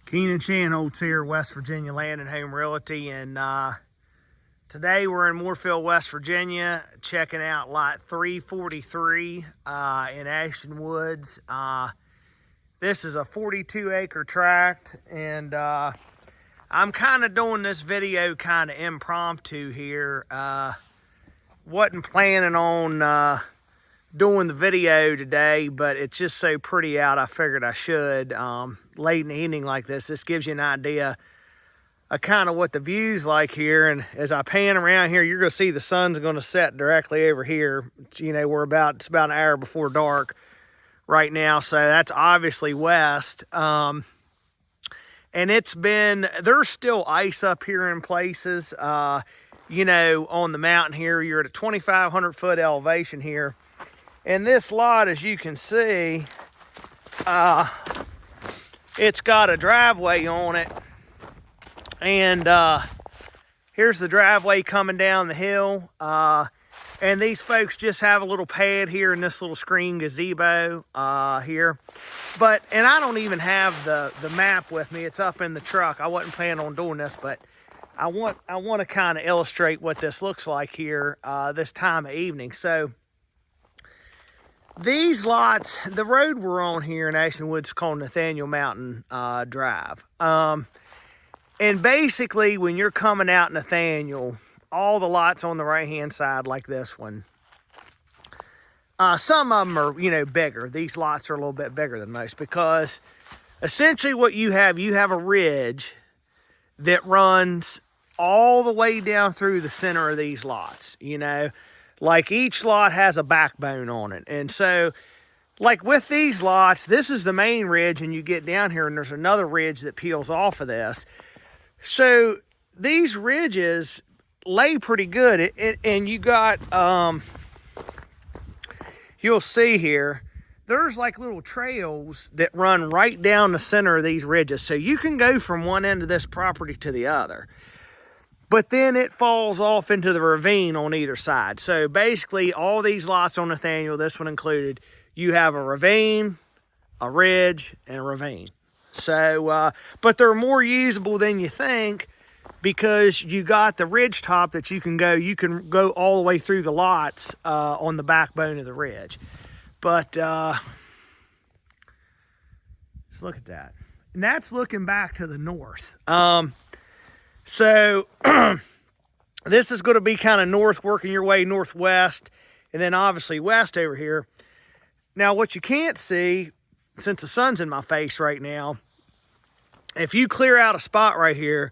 Keenan Shanholtz here, West Virginia Land and Home Realty, and today we're in Moorefield, West Virginia, checking out lot 343 in Ashton Woods. This is a 42-acre tract, and I'm kind of doing this video kind of impromptu here. Wasn't planning on doing the video today, but it's just so pretty out, I figured I should. Late in the evening like this gives you an idea of kind of what the view's like here. And as I pan around here, you're gonna see the sun's gonna set directly over here. You know, it's about an hour before dark right now, so that's obviously west. And there's still ice up here in places. You know, on the mountain here, you're at a 2,500 foot elevation here. And this lot, as you can see, it's got a driveway on it. And here's the driveway coming down the hill. And these folks just have a little pad here in this little screen gazebo here. And I don't even have the map with me. It's up in the truck. I wasn't planning on doing this, but I want to kind of illustrate what this looks like here this time of evening. So these lots, the road we're on here in Ashton Woods is called Nathaniel Mountain Drive. And basically, when you're coming out Nathaniel, all the lots on the right-hand side, like this one, some of them are, you know, bigger. These lots are a little bit bigger than most because essentially what you have a ridge that runs all the way down through the center of these lots, you know. Like each lot has a backbone on it. And so, like with these lots, this is the main ridge, and you get down here and there's another ridge that peels off of this. So these ridges lay pretty good. And you got, you'll see here, there's like little trails that run right down the center of these ridges. So you can go from one end of this property to the other. But then it falls off into the ravine on either side. So basically, all these lots on Nathaniel, this one included, you have a ravine, a ridge, and a ravine. So, but they're more usable than you think because you got the ridge top that you can go all the way through the lots on the backbone of the ridge. But let's look at that. And that's looking back to the north. So this is going to be kind of north, working your way northwest, and then obviously west over here. Now, what you can't see, since the sun's in my face right now, if you clear out a spot right here,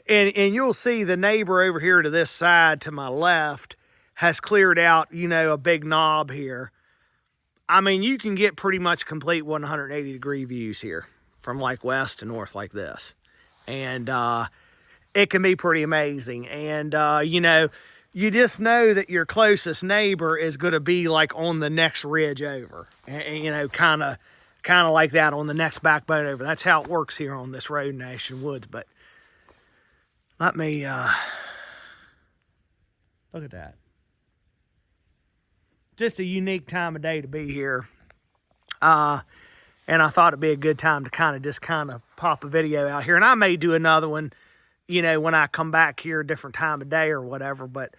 and you'll see the neighbor over here to this side to my left has cleared out, you know, a big knob here. I mean, you can get pretty much complete 180-degree views here from like west to north like this. And it can be pretty amazing. And, you know, you just know that your closest neighbor is going to be like on the next ridge over. And, you know, kind of like that on the next backbone over. That's how it works here on this road in Ashton Woods. But let me look at that. Just a unique time of day to be here. And I thought it'd be a good time to kind of pop a video out here. And I may do another one, you know, when I come back here a different time of day or whatever. But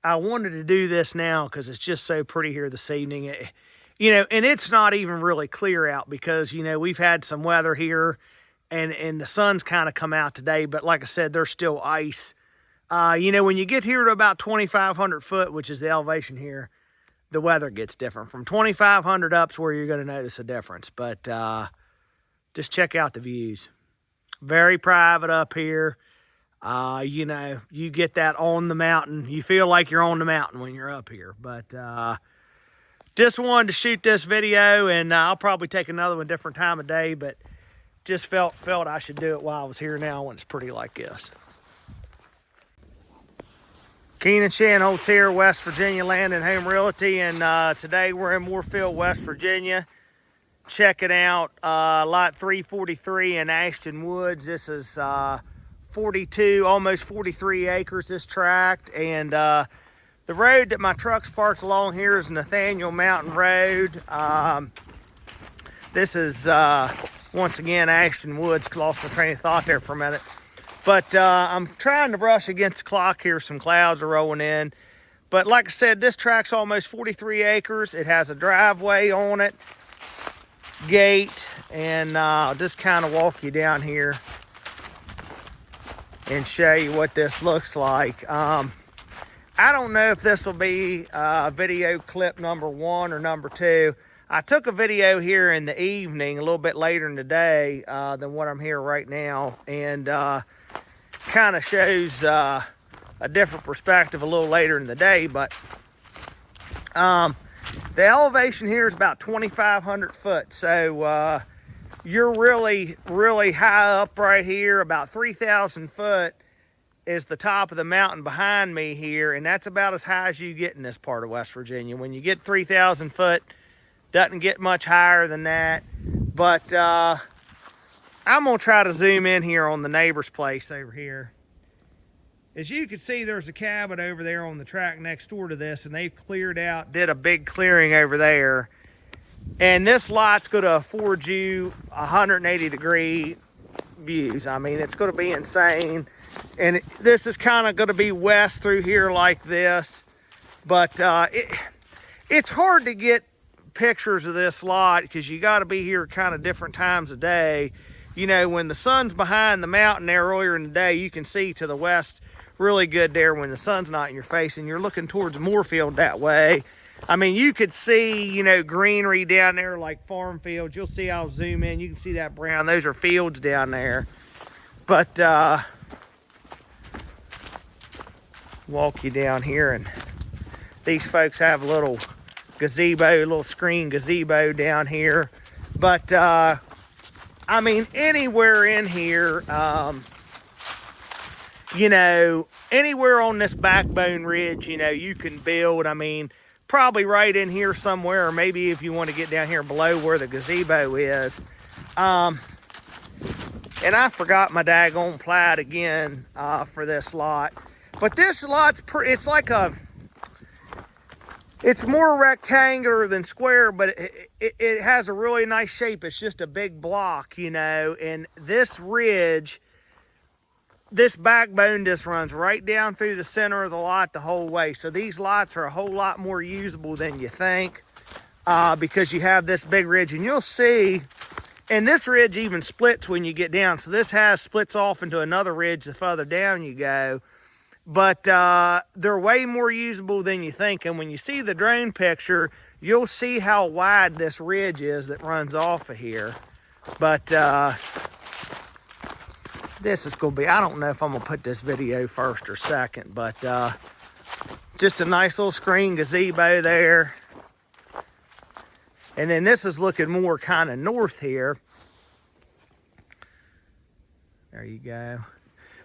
I wanted to do this now because it's just so pretty here this evening. You know, and it's not even really clear out because, you know, we've had some weather here and the sun's kind of come out today. But like I said, there's still ice. You know, when you get here to about 2,500 foot, which is the elevation here, the weather gets different. From 2,500 up's where you're going to notice a difference. But just check out the views. Very private up here. You know, you get that on the mountain. You feel like you're on the mountain when you're up here. But just wanted to shoot this video, and I'll probably take another one different time of day. But just felt I should do it while I was here now when it's pretty like this. Keenan Shanholtz here, West Virginia Land and Home Realty, and today we're in Moorefield, West Virginia. Checking out lot 343 in Ashton Woods. This is 42, almost 43 acres, this tract, and the road that my truck's parked along here is Nathaniel Mountain Road. This is Once again, Ashton Woods. Lost my train of thought there for a minute. But I'm trying to brush against the clock here. Some clouds are rolling in. But like I said, this track's almost 43 acres. It has a driveway on it, gate, and I'll just kind of walk you down here and show you what this looks like. I don't know if this will be video clip number 1 or number 2. I took a video here in the evening, a little bit later in the day than what I'm here right now, and kind of shows a different perspective a little later in the day. But the elevation here is about 2,500 foot, so you're really high up right here. About 3,000 foot is the top of the mountain behind me here, and that's about as high as you get in this part of West Virginia. When you get 3,000 foot, doesn't get much higher than that. But I'm gonna try to zoom in here on the neighbor's place over here. As you can see, there's a cabin over there on the track next door to this, and they've cleared out, did a big clearing over there. And this lot's gonna afford you 180-degree views. I mean, it's gonna be insane. And this is kind of gonna be west through here like this. But it's hard to get pictures of this lot because you got to be here kind of different times of day. You know, when the sun's behind the mountain there earlier in the day, you can see to the west really good there when the sun's not in your face, and you're looking towards Moorefield that way. I mean, you could see, you know, greenery down there like farm fields. You'll see, I'll zoom in, you can see that brown. Those are fields down there. But walk you down here, and these folks have a little gazebo, a little screen gazebo down here. But I mean, anywhere in here, you know, anywhere on this backbone ridge, you know, you can build. I mean, probably right in here somewhere, or maybe if you want to get down here below where the gazebo is. And I forgot my daggone plat again for this lot. But this lot's it's like it's more rectangular than square, but it has a really nice shape. It's just a big block, you know. And this ridge, this backbone just runs right down through the center of the lot the whole way. So these lots are a whole lot more usable than you think because you have this big ridge. And you'll see, and this ridge even splits when you get down. So this splits off into another ridge the further down you go. But they're way more usable than you think. And when you see the drone picture, you'll see how wide this ridge is that runs off of here. But this is going to be, I don't know if I'm going to put this video first or second, but just a nice little screen gazebo there. And then this is looking more kind of north here. There you go.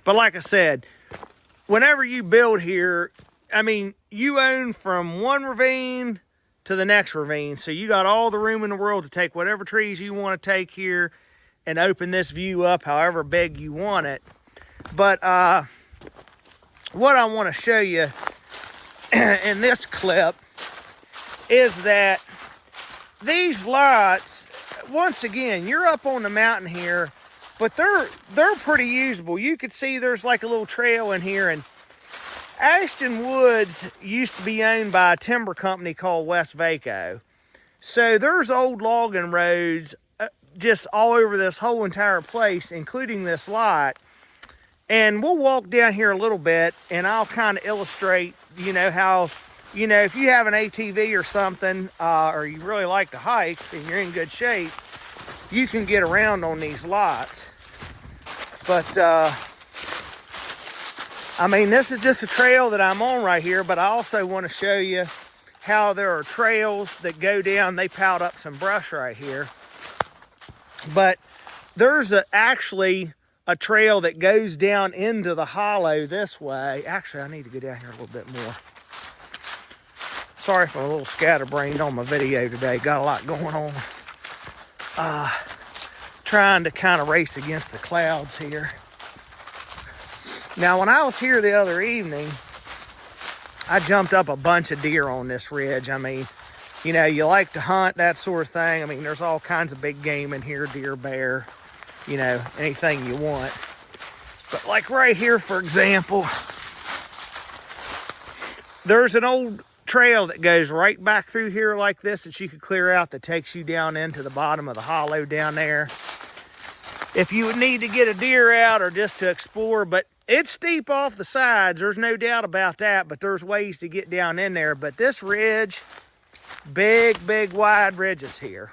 But like I said, whenever you build here, I mean, you own from one ravine to the next ravine. So you got all the room in the world to take whatever trees you want to take here and open this view up however big you want it. But what I want to show you in this clip is that these lots, once again, you're up on the mountain here, but they're pretty usable. You could see there's like a little trail in here, and Ashton Woods used to be owned by a timber company called West Vaco. So there's old logging roads just all over this whole entire place, including this lot. And we'll walk down here a little bit, and I'll kind of illustrate, you know, how, you know, if you have an ATV or something, or you really like to hike and you're in good shape, you can get around on these lots. But I mean, this is just a trail that I'm on right here, but I also want to show you how there are trails that go down. They piled up some brush right here, but there's actually a trail that goes down into the hollow this way. Actually, I need to go down here a little bit more. Sorry if I'm a little scatterbrained on my video today. Got a lot going on. Trying to kind of race against the clouds here. Now, when I was here the other evening, I jumped up a bunch of deer on this ridge. I mean, you know, you like to hunt, that sort of thing. I mean, there's all kinds of big game in here, deer, bear, you know, anything you want. But like right here, for example, there's an old trail that goes right back through here like this that you could clear out that takes you down into the bottom of the hollow down there. If you would need to get a deer out or just to explore, but it's steep off the sides, there's no doubt about that, but there's ways to get down in there. But this ridge, big wide ridges here.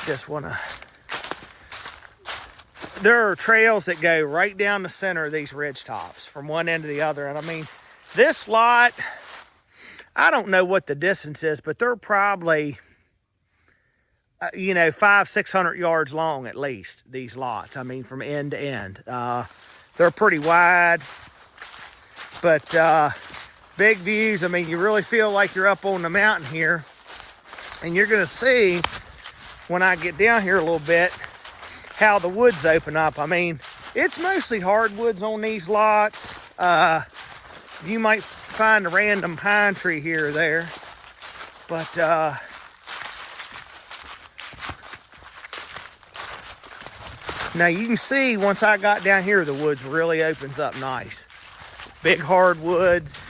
Just wanna, there are trails that go right down the center of these ridge tops from one end to the other. And I mean, this lot, I don't know what the distance is, but they're probably, you know, 500-600 yards long at least, these lots. I mean, from end to end. They're pretty wide, but big views. I mean, you really feel like you're up on the mountain here. And you're gonna see, when I get down here a little bit, how the woods open up. I mean, it's mostly hardwoods on these lots. You might find a random pine tree here or there, but now you can see once I got down here, the woods really opens up nice. Big hardwoods.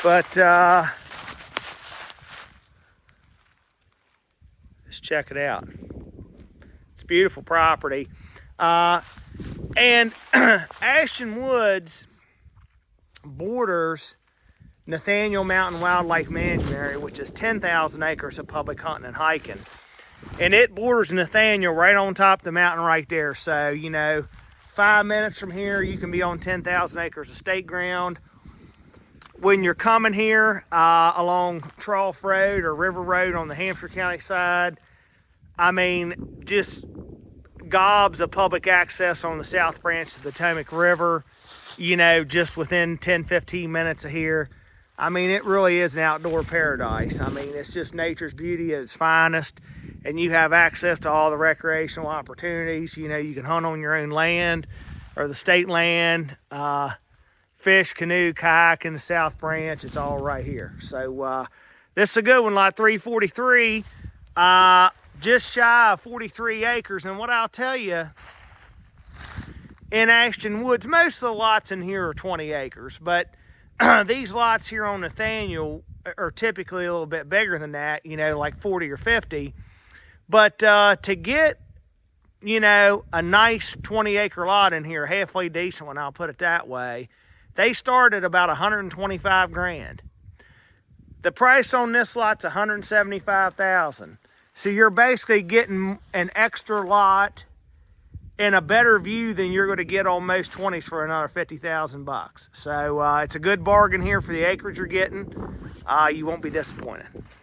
But let's check it out. It's a beautiful property. And Ashton Woods borders Nathaniel Mountain Wildlife Management Area, which is 10,000 acres of public hunting and hiking. And it borders Nathaniel right on top of the mountain right there. So, you know, 5 minutes from here, you can be on 10,000 acres of state ground. When you're coming here along Trough Road or River Road on the Hampshire County side, I mean, just gobs of public access on the south branch of the Potomac River, you know, just within 10-15 minutes of here. I mean, it really is an outdoor paradise. I mean, it's just nature's beauty at its finest, and you have access to all the recreational opportunities. You know, you can hunt on your own land or the state land, fish, canoe, kayak in the south branch. It's all right here. So this is a good one, lot 343. Just shy of 43 acres. And what I'll tell you, in Ashton Woods, most of the lots in here are 20 acres, but these lots here on Nathaniel are typically a little bit bigger than that, you know, like 40 or 50. But to get, you know, a nice 20-acre lot in here, halfway decent one, I'll put it that way, they start at about 125 grand. The price on this lot's 175,000. So you're basically getting an extra lot and a better view than you're going to get on most 20s for another 50,000 bucks. So it's a good bargain here for the acreage you're getting. You won't be disappointed.